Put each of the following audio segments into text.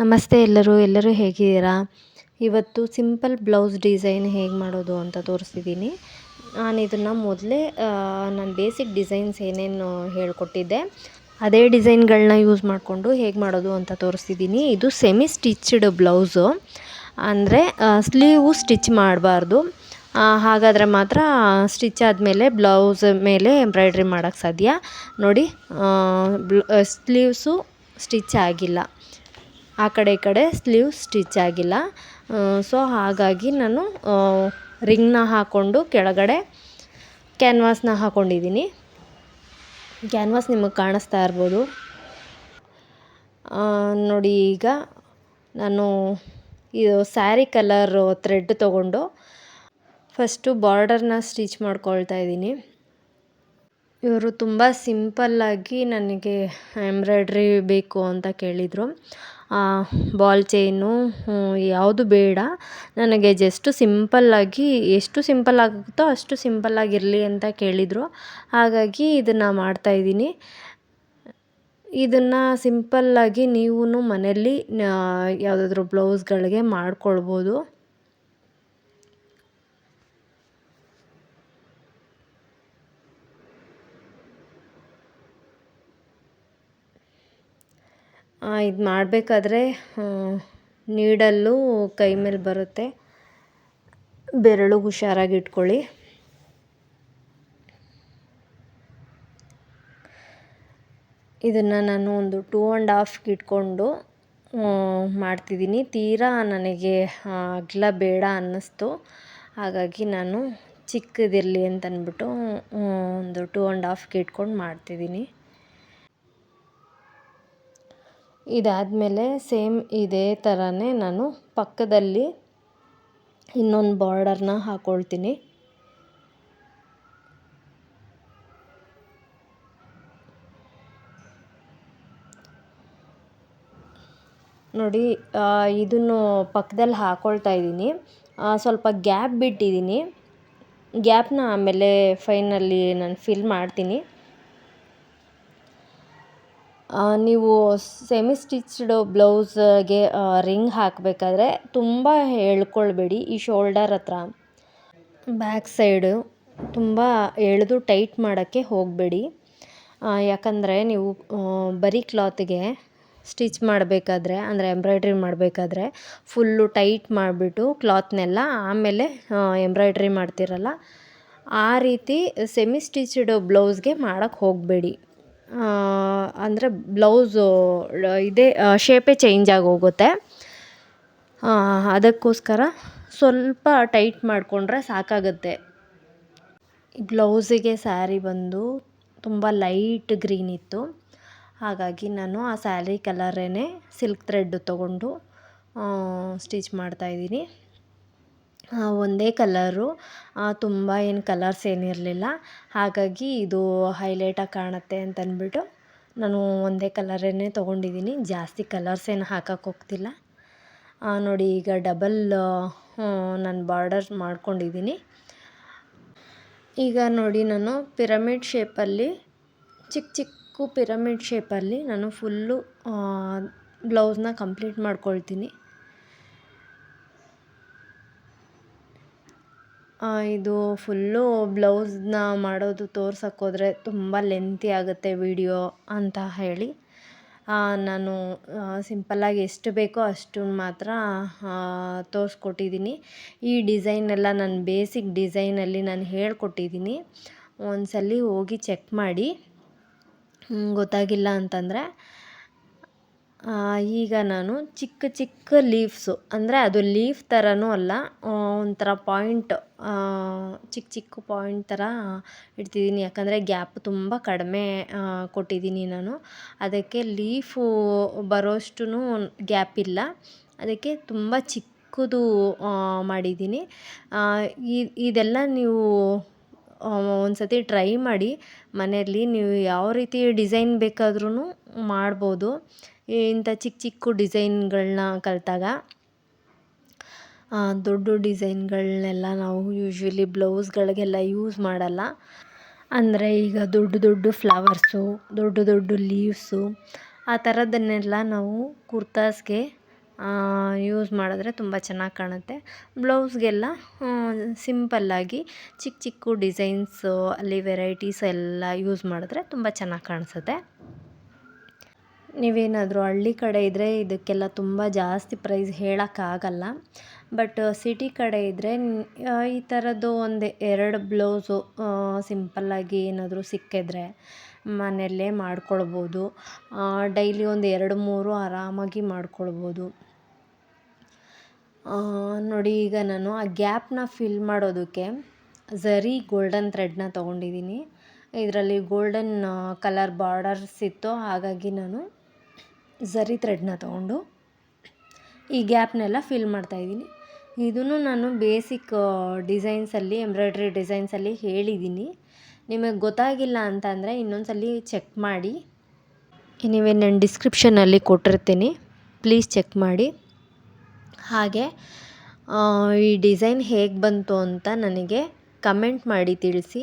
ನಮಸ್ತೆ ಎಲ್ಲರೂ ಹೇಗಿದ್ದೀರಾ? ಇವತ್ತು ಸಿಂಪಲ್ ಬ್ಲೌಸ್ ಡಿಸೈನ್ ಹೇಗೆ ಮಾಡೋದು ಅಂತ ತೋರಿಸ್ತಿದ್ದೀನಿ. ನಾನು ಇದನ್ನು ಮೊದಲೇ ನಾನು ಬೇಸಿಕ್ ಡಿಸೈನ್ಸ್ ಏನೇನು ಹೇಳ್ಕೊಟ್ಟಿದ್ದೆ ಅದೇ ಡಿಸೈನ್ಗಳನ್ನ ಯೂಸ್ ಮಾಡಿಕೊಂಡು ಹೇಗೆ ಮಾಡೋದು ಅಂತ ತೋರಿಸ್ತಿದ್ದೀನಿ. ಇದು ಸೆಮಿ ಸ್ಟಿಚ್ಡ್ ಬ್ಲೌಸು, ಅಂದರೆ ಸ್ಲೀವು ಸ್ಟಿಚ್ ಮಾಡಬಾರ್ದು. ಹಾಗಾದರೆ ಮಾತ್ರ ಸ್ಟಿಚ್ ಆದಮೇಲೆ ಬ್ಲೌಸ್ ಮೇಲೆ ಎಂಬ್ರಾಯ್ಡ್ರಿ ಮಾಡೋಕ್ಕೆ ಸಾಧ್ಯ. ನೋಡಿ, ಸ್ಲೀವ್ಸು ಸ್ಟಿಚ್ ಆಗಿಲ್ಲ, ಆ ಕಡೆ ಈ ಕಡೆ ಸ್ಲೀವ್ ಸ್ಟಿಚ್ ಆಗಿಲ್ಲ. ಸೊ ಹಾಗಾಗಿ ನಾನು ರಿಂಗ್ನ ಹಾಕ್ಕೊಂಡು ಕೆಳಗಡೆ ಕ್ಯಾನ್ವಾಸ್ನ ಹಾಕ್ಕೊಂಡಿದ್ದೀನಿ. ಕ್ಯಾನ್ವಾಸ್ ನಿಮಗೆ ಕಾಣಿಸ್ತಾ ಇರ್ಬೋದು ನೋಡಿ. ಈಗ ನಾನು ಇದು ಸ್ಯಾರಿ ಕಲರ್ ಥ್ರೆಡ್ ತೊಗೊಂಡು ಫಸ್ಟು ಬಾರ್ಡರ್ನ ಸ್ಟಿಚ್ ಮಾಡ್ಕೊಳ್ತಾ ಇದ್ದೀನಿ. ಇವರು ತುಂಬ ಸಿಂಪಲ್ಲಾಗಿ ನನಗೆ ಎಂಬ್ರಾಯ್ಡ್ರಿ ಬೇಕು ಅಂತ ಕೇಳಿದರು. ಬಾಲ್ ಚೈನು ಯಾವುದು ಬೇಡ, ನನಗೆ ಜಸ್ಟು ಸಿಂಪಲ್ಲಾಗಿ, ಎಷ್ಟು ಸಿಂಪಲ್ ಆಗುತ್ತೋ ಅಷ್ಟು ಸಿಂಪಲ್ಲಾಗಿರಲಿ ಅಂತ ಕೇಳಿದರು. ಹಾಗಾಗಿ ಇದನ್ನು ಮಾಡ್ತಾಯಿದ್ದೀನಿ. ಇದನ್ನು ಸಿಂಪಲ್ಲಾಗಿ ನೀವು ಮನೆಯಲ್ಲಿ ಯಾವುದಾದ್ರೂ ಬ್ಲೌಸ್ಗಳಿಗೆ ಮಾಡ್ಕೊಳ್ಬೋದು. ಇದು ಮಾಡಬೇಕಾದ್ರೆ ನೀಡಲ್ಲು ಕೈ ಮೇಲೆ ಬರುತ್ತೆ, ಬೆರಳು ಹುಷಾರಾಗಿ ಇಟ್ಕೊಳ್ಳಿ. ಇದನ್ನು ನಾನು ಒಂದು 2.5 ಇಟ್ಕೊಂಡು ಮಾಡ್ತಿದ್ದೀನಿ. ತೀರಾ ನನಗೆ ಅಗಲ ಬೇಡ ಅನ್ನಿಸ್ತು, ಹಾಗಾಗಿ ನಾನು ಚಿಕ್ಕದಿರಲಿ ಅಂತ ಅಂದ್ಬಿಟ್ಟು ಒಂದು 2.5 ಇಟ್ಕೊಂಡು ಮಾಡ್ತಿದ್ದೀನಿ. ಇದಾದಮೇಲೆ ಸೇಮ್ ಇದೇ ಥರನೇ ನಾನು ಪಕ್ಕದಲ್ಲಿ ಇನ್ನೊಂದು ಬಾರ್ಡರ್ನ ಹಾಕ್ಕೊಳ್ತೀನಿ. ನೋಡಿ, ಇದನ್ನು ಪಕ್ಕದಲ್ಲಿ ಹಾಕ್ಕೊಳ್ತಾ ಇದ್ದೀನಿ. ಸ್ವಲ್ಪ ಗ್ಯಾಪ್ ಬಿಟ್ಟಿದ್ದೀನಿ. ಗ್ಯಾಪ್ನ ಆಮೇಲೆ ಫೈನಲ್ಲಿ ನಾನು ಫಿಲ್ ಮಾಡ್ತೀನಿ. ನೀವು ಸೆಮಿ ಸ್ಟಿಚ್ಡ್ ಬ್ಲೌಸ್ಗೆ ರಿಂಗ್ ಹಾಕಬೇಕಾದ್ರೆ ತುಂಬ ಎಳ್ಕೊಳ್ಬೇಡಿ. ಈ ಶೋಲ್ಡರ್ ಹತ್ರ ಬ್ಯಾಕ್ ಸೈಡು ತುಂಬ ಎಳೆದು ಟೈಟ್ ಮಾಡೋಕ್ಕೆ ಹೋಗಬೇಡಿ. ಯಾಕಂದರೆ ನೀವು ಬರೀ ಕ್ಲಾತ್ಗೆ ಸ್ಟಿಚ್ ಮಾಡಬೇಕಾದ್ರೆ, ಅಂದರೆ ಎಂಬ್ರಾಯ್ಡ್ರಿ ಮಾಡಬೇಕಾದ್ರೆ ಫುಲ್ಲು ಟೈಟ್ ಮಾಡಿಬಿಟ್ಟು ಕ್ಲಾತ್ನೆಲ್ಲ ಆಮೇಲೆ ಎಂಬ್ರಾಯ್ಡ್ರಿ ಮಾಡ್ತಿರಲ್ಲ, ಆ ರೀತಿ ಸೆಮಿ ಸ್ಟಿಚ್ಡ್ ಬ್ಲೌಸ್ಗೆ ಮಾಡೋಕ್ಕೆ ಹೋಗಬೇಡಿ. ಅಂದರೆ ಬ್ಲೌಸು ಇದೇ ಶೇಪೇ ಚೇಂಜ್ ಆಗೋಗುತ್ತೆ. ಅದಕ್ಕೋಸ್ಕರ ಸ್ವಲ್ಪ ಟೈಟ್ ಮಾಡಿಕೊಂಡ್ರೆ ಸಾಕಾಗುತ್ತೆ. ಬ್ಲೌಸಿಗೆ ಸ್ಯಾರಿ ಬಂದು ತುಂಬ ಲೈಟ್ ಗ್ರೀನ್ ಇತ್ತು, ಹಾಗಾಗಿ ನಾನು ಆ ಸ್ಯಾರಿ ಕಲರೇ ಸಿಲ್ಕ್ ಥ್ರೆಡ್ ತೊಗೊಂಡು ಸ್ಟಿಚ್ ಮಾಡ್ತಾಯಿದ್ದೀನಿ. ಒಂದೇ ಕಲರು, ತುಂಬ ಏನು ಕಲರ್ಸ್ ಏನಿರಲಿಲ್ಲ, ಹಾಗಾಗಿ ಇದು ಹೈಲೈಟಾಗಿ ಕಾಣುತ್ತೆ ಅಂತಂದ್ಬಿಟ್ಟು ನಾನು ಒಂದೇ ಕಲರೇ ತೊಗೊಂಡಿದ್ದೀನಿ. ಜಾಸ್ತಿ ಕಲರ್ಸ್ ಏನು ಹಾಕಕ್ಕೆ ಹೋಗ್ತಿಲ್ಲ. ನೋಡಿ, ಈಗ ಡಬಲ್ ನಾನು ಬಾರ್ಡರ್ ಮಾಡ್ಕೊಂಡಿದ್ದೀನಿ. ಈಗ ನೋಡಿ, ನಾನು ಪಿರಮಿಡ್ ಶೇಪಲ್ಲಿ, ಚಿಕ್ಕ ಪಿರಮಿಡ್ ಶೇಪಲ್ಲಿ ನಾನು ಫುಲ್ಲು ಬ್ಲೌಸ್ನ ಕಂಪ್ಲೀಟ್ ಮಾಡ್ಕೊಳ್ತೀನಿ. ಇದು ಫುಲ್ಲು ಬ್ಲೌಸ್ನ ಮಾಡೋದು ತೋರ್ಸೋಕ್ಕೋದ್ರೆ ತುಂಬ ಲೆಂತಿ ಆಗುತ್ತೆ ವಿಡಿಯೋ ಅಂತ ಹೇಳಿ ನಾನು ಸಿಂಪಲ್ಲಾಗಿ ಎಷ್ಟು ಬೇಕೋ ಅಷ್ಟನ್ನು ಮಾತ್ರ ತೋರಿಸ್ಕೊಟ್ಟಿದ್ದೀನಿ. ಈ ಡಿಸೈನೆಲ್ಲ ನಾನು ಬೇಸಿಕ್ ಡಿಸೈನಲ್ಲಿ ನಾನು ಹೇಳ್ಕೊಟ್ಟಿದ್ದೀನಿ. ಒಂದ್ಸಲ ಹೋಗಿ ಚೆಕ್ ಮಾಡಿ, ಗೊತ್ತಾಗಿಲ್ಲ ಅಂತಂದರೆ. ಈಗ ನಾನು ಚಿಕ್ಕ ಲೀವ್ಸು, ಅಂದರೆ ಅದು ಲೀಫ್ ಥರನೂ ಅಲ್ಲ, ಒಂಥರ ಪಾಯಿಂಟ್, ಚಿಕ್ಕ ಪಾಯಿಂಟ್ ಥರ ಇಡ್ತಿದ್ದೀನಿ. ಯಾಕಂದರೆ ಗ್ಯಾಪ್ ತುಂಬ ಕಡಿಮೆ ಕೊಟ್ಟಿದ್ದೀನಿ ನಾನು, ಅದಕ್ಕೆ ಲೀಫು ಬರೋಷ್ಟು ಗ್ಯಾಪ್ ಇಲ್ಲ, ಅದಕ್ಕೆ ತುಂಬ ಚಿಕ್ಕದು ಮಾಡಿದ್ದೀನಿ. ಇದೆಲ್ಲ ನೀವು ಒಂದು ಸತಿ ಟ್ರೈ ಮಾಡಿ ಮನೆಯಲ್ಲಿ. ನೀವು ಯಾವ ರೀತಿ ಡಿಸೈನ್ ಬೇಕಾದ್ರೂ ಮಾಡ್ಬೋದು ಇಂಥ ಚಿಕ್ಕ ಡಿಸೈನ್ಗಳನ್ನ ಕಲಿತಾಗ. ದೊಡ್ಡ ಡಿಸೈನ್ಗಳನ್ನೆಲ್ಲ ನಾವು ಯೂಶ್ವಲಿ ಬ್ಲೌಸ್ಗಳಿಗೆಲ್ಲ ಯೂಸ್ ಮಾಡಲ್ಲ. ಅಂದರೆ ಈಗ ದೊಡ್ಡ ಫ್ಲವರ್ಸು, ದೊಡ್ಡ ಲೀವ್ಸು, ಆ ಥರದನ್ನೆಲ್ಲ ನಾವು ಕುರ್ತಾಸ್ಗೆ ಯೂಸ್ ಮಾಡಿದ್ರೆ ತುಂಬ ಚೆನ್ನಾಗಿ ಕಾಣುತ್ತೆ. ಬ್ಲೌಸ್ಗೆಲ್ಲ ಸಿಂಪಲ್ಲಾಗಿ ಚಿಕ್ಕ ಚಿಕ್ಕ ಡಿಸೈನ್ಸು ಅಲ್ಲಿ ವೆರೈಟೀಸ್ ಎಲ್ಲ ಯೂಸ್ ಮಾಡಿದ್ರೆ ತುಂಬ ಚೆನ್ನಾಗಿ ಕಾಣಿಸುತ್ತೆ. ನೀವೇನಾದರೂ ಹಳ್ಳಿ ಕಡೆ ಇದ್ದರೆ ಇದಕ್ಕೆಲ್ಲ ತುಂಬ ಜಾಸ್ತಿ ಪ್ರೈಸ್ ಹೇಳೋಕ್ಕಾಗಲ್ಲ. ಬಟ್ ಸಿಟಿ ಕಡೆ ಇದ್ದರೆ ಈ ಥರದ್ದು ಒಂದು 2 ಬ್ಲೌಸು ಸಿಂಪಲ್ಲಾಗಿ ಏನಾದರೂ ಸಿಕ್ಕಿದ್ರೆ ಮನೆಯಲ್ಲೇ ಮಾಡ್ಕೊಳ್ಬೋದು. ಡೈಲಿ ಒಂದು 2-3 ಆರಾಮಾಗಿ ಮಾಡ್ಕೊಳ್ಬೋದು. ನೋಡಿ, ಈಗ ನಾನು ಆ ಗ್ಯಾಪ್ನ ಫಿಲ್ ಮಾಡೋದಕ್ಕೆ ಝರಿ ಗೋಲ್ಡನ್ ಥ್ರೆಡ್ನ ತೊಗೊಂಡಿದ್ದೀನಿ. ಇದರಲ್ಲಿ ಗೋಲ್ಡನ್ ಕಲರ್ ಬಾರ್ಡರ್ಸ್ ಇತ್ತು, ಹಾಗಾಗಿ ನಾನು ಝರಿ ಥ್ರೆಡ್ನ ತೊಗೊಂಡು ಈ ಗ್ಯಾಪ್ನೆಲ್ಲ ಫಿಲ್ ಮಾಡ್ತಾಯಿದ್ದೀನಿ. ಇದನ್ನು ನಾನು ಬೇಸಿಕ್ ಡಿಸೈನ್ಸಲ್ಲಿ, ಎಂಬ್ರಾಯ್ಡ್ರಿ ಡಿಸೈನ್ಸಲ್ಲಿ ಹೇಳಿದ್ದೀನಿ. ನಿಮಗೆ ಗೊತ್ತಾಗಿಲ್ಲ ಅಂತಂದರೆ ಇನ್ನೊಂದು ಸಲ ಚೆಕ್ ಮಾಡಿ. ಎನಿವೆ ನಾನು ಡಿಸ್ಕ್ರಿಪ್ಷನಲ್ಲಿ ಕೊಟ್ಟಿರ್ತೀನಿ, ಪ್ಲೀಸ್ ಚೆಕ್ ಮಾಡಿ. ಹಾಗೆ ಈ ಡಿಸೈನ್ ಹೇಗೆ ಬಂತು ಅಂತ ನನಗೆ ಕಮೆಂಟ್ ಮಾಡಿ ತಿಳಿಸಿ.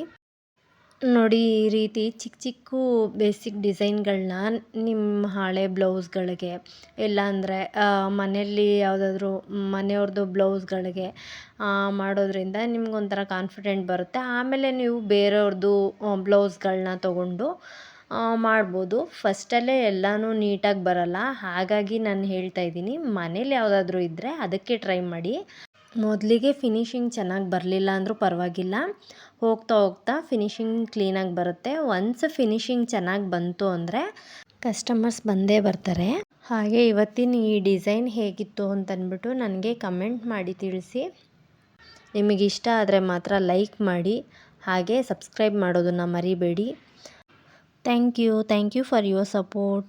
ನೋಡಿ, ಈ ರೀತಿ ಚಿಕ್ಕ ಚಿಕ್ಕ ಬೇಸಿಕ್ ಡಿಸೈನ್ಗಳನ್ನ ನಿಮ್ಮ ಹಳೆ ಬ್ಲೌಸ್ಗಳಿಗೆ, ಇಲ್ಲಾಂದರೆ ಮನೆಯಲ್ಲಿ ಯಾವುದಾದ್ರೂ ಮನೆಯವ್ರದ್ದು ಬ್ಲೌಸ್ಗಳಿಗೆ ಮಾಡೋದ್ರಿಂದ ನಿಮ್ಗೊಂಥರ ಕಾನ್ಫಿಡೆಂಟ್ ಬರುತ್ತೆ. ಆಮೇಲೆ ನೀವು ಬೇರೆಯವ್ರದ್ದು ಬ್ಲೌಸ್ಗಳನ್ನ ತೊಗೊಂಡು ಮಾಡ್ಬೋದು. ಫಸ್ಟಲ್ಲೇ ಎಲ್ಲನೂ ನೀಟಾಗಿ ಬರಲ್ಲ, ಹಾಗಾಗಿ ನಾನು ಹೇಳ್ತಾ ಇದ್ದೀನಿ, ಮನೇಲಿ ಯಾವುದಾದ್ರೂ ಇದ್ದರೆ ಅದಕ್ಕೆ ಟ್ರೈ ಮಾಡಿ. ಮೊದಲಿಗೆ ಫಿನಿಶಿಂಗ್ ಚೆನ್ನಾಗಿ ಬರಲಿಲ್ಲ ಅಂದರೂ ಪರವಾಗಿಲ್ಲ, ಹೋಗ್ತಾ ಹೋಗ್ತಾ ಫಿನಿಶಿಂಗ್ ಕ್ಲೀನಾಗಿ ಬರುತ್ತೆ. ಒನ್ಸ್ ಫಿನಿಶಿಂಗ್ ಚೆನ್ನಾಗಿ ಬಂತು ಅಂದರೆ ಕಸ್ಟಮರ್ಸ್ ಬಂದೇ ಬರ್ತಾರೆ. ಹಾಗೆ ಇವತ್ತಿನ ಈ ಡಿಸೈನ್ ಹೇಗಿತ್ತು ಅಂತಂದ್ಬಿಟ್ಟು ನನಗೆ ಕಮೆಂಟ್ ಮಾಡಿ ತಿಳಿಸಿ. ನಿಮಗಿಷ್ಟ ಆದರೆ ಮಾತ್ರ ಲೈಕ್ ಮಾಡಿ, ಹಾಗೆ ಸಬ್ಸ್ಕ್ರೈಬ್ ಮಾಡೋದನ್ನು ಮರಿಬೇಡಿ. Thank you for your support.